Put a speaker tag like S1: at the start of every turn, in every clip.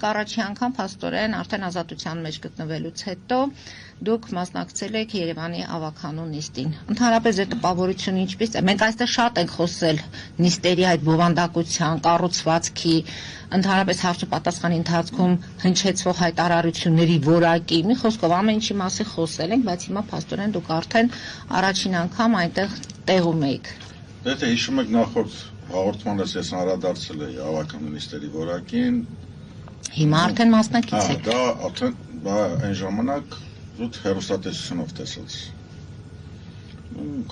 S1: Առաջի անգամ փաստորեն արդեն ազատության մեջ գտնվելուց հետո դուք մասնակցել եք Երևանի ավականու նիստին։ Ընդհանրապես այդ տպավորությունը ինչպես է։ Մենք այստեղ շատ ենք խոսել նիստերի այդ բովանդակության, կառուցվածքի, ընդհանրապես հարցուպատասխանի ընթացքում հնչեցվող հայտարարությունների որակի, մի խոսքով ամեն ինչի մասին խոսել ենք, բայց հիմա փաստորեն դուք արդեն առաջին անգամ այնտեղ տեղում եք։
S2: Եթե հիշում եք նախորդ հաղորդմանից ես անդրադարձել էի ավականու նիստերի որակին։
S1: Հիմա արդեն մասնակից եք։
S2: Դա արդեն այն ժամանակ զուտ հեռուստատեսությունով տեսած։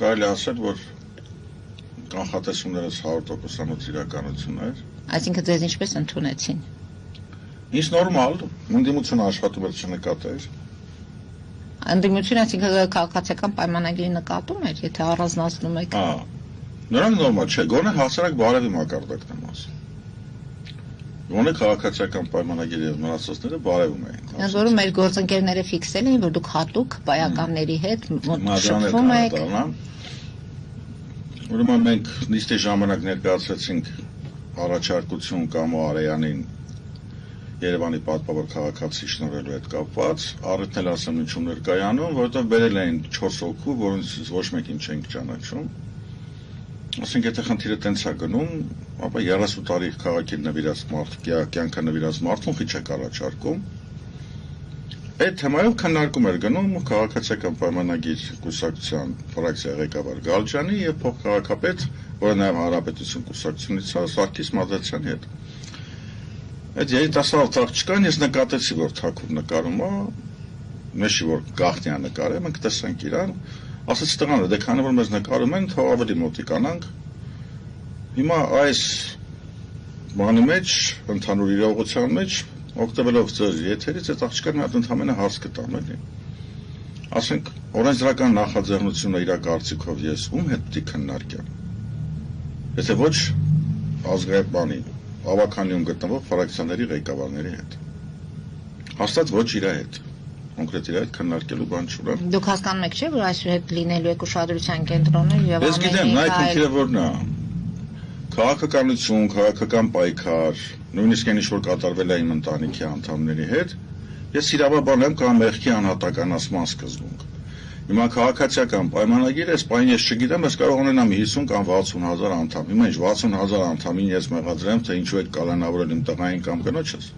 S2: Կարելի ասել, որ կանխատեսումներս 100%-անոց իրականություն էր։
S1: Այսինքն ձեզ ինչպես ընդունեցին։
S2: Ինչ նորմալ, ընդդիմությունը աշխատում էր չնկատեր։
S1: Ընդդիմությունը, այսինքն քաղաքացիական պայմանագրի նկատում էր, եթե առանձնացնում եք։
S2: Նրանք նորմալ չէ, գոնե հասարակ բարևի մակարդակն եմ ասում։ Գոնե քաղաքացիական պայմանագիրը եւ մնացածները բարևում էին։
S1: Ընդ որում մեր գործընկերները ֆիքսել էին, որ դուք հատուկ բայականների հետ շփվում եք։
S2: Ուրեմն մենք նիստի ժամանակ ներկայացրեցինք առաջարկություն Կամո Արեյանին Երևանի պատվավոր քաղաքացի շնորհելու հետ կապված, առիթն էլ ասեմ ինչու ներկայանում, որովհետեւ բերել էին 4 հոգու, որոնցից ոչ մեկին չենք ճանաչում։ Ասենք եթե խնդիրը տենց է գնում, ապա 30 տարի քաղաքին նվիրած մարդ, կյանքը նվիրած մարդուն խիչ եք առաջարկում։ Այդ թեմայով քննարկում էր գնում քաղաքացիական պայմանագիր կուսակցության ֆրակցիա ղեկավար Գալջյանի եւ փոխքաղաքապետ, որը նաեւ Հանրապետություն կուսակցությունից է, Սարգիս Մազացյանի հետ։ Այդ երիտասարդ աղջկան ես նկատեցի, որ թաքուն նկարում է, մեջի որ գաղտնիա նկար է, մենք տեսանք իրան, ասեցի տղաները, դե քանի որ մեզ նկարում են, թող ավելի մոտիկանանք։ Հիմա այս բանի մեջ, ընդհանուր իրողության մեջ, օգտվելով ձեր եթերից, այդ աղջկան մի հատ ընդհանրապես հարց կտամ, էլի։ Ասենք, օրենսդրական նախաձեռնությունը իր կարծիքով ես ում հետ պիտի քննարկեմ։ Եթե ոչ ազգային բանի, ավականիում գտնվող ֆրակցիաների ղեկավարների հետ։ Հաստատ ոչ իր հետ։ Կոնկրետ իր հետ քննարկելու բան չունեմ։
S1: Դուք հասկանում եք, չէ՞, որ այսուհետ լինելու եք ուշադրության կենտրոնը եւ
S2: Ես գիտեմ, նայ քիչ որն է։ Քաղաքականություն, քաղաքական պայքար, նույնիսկ այն ինչ որ կատարվել է իմ ընտանիքի անդամների հետ, ես իրավաբան եմ կամ մեղքի անհատականացման սկզբունք։ Հիմա քաղաքացիական պայմանագիր էս պայն ես չգիտեմ, ես կարող ունենամ 50 կամ 60,000 անդամ։ Հիմա ինչ 60,000 անդամին ես մեղադրեմ, թե ինչու եք կալանավորել իմ տղային կամ կնոջս։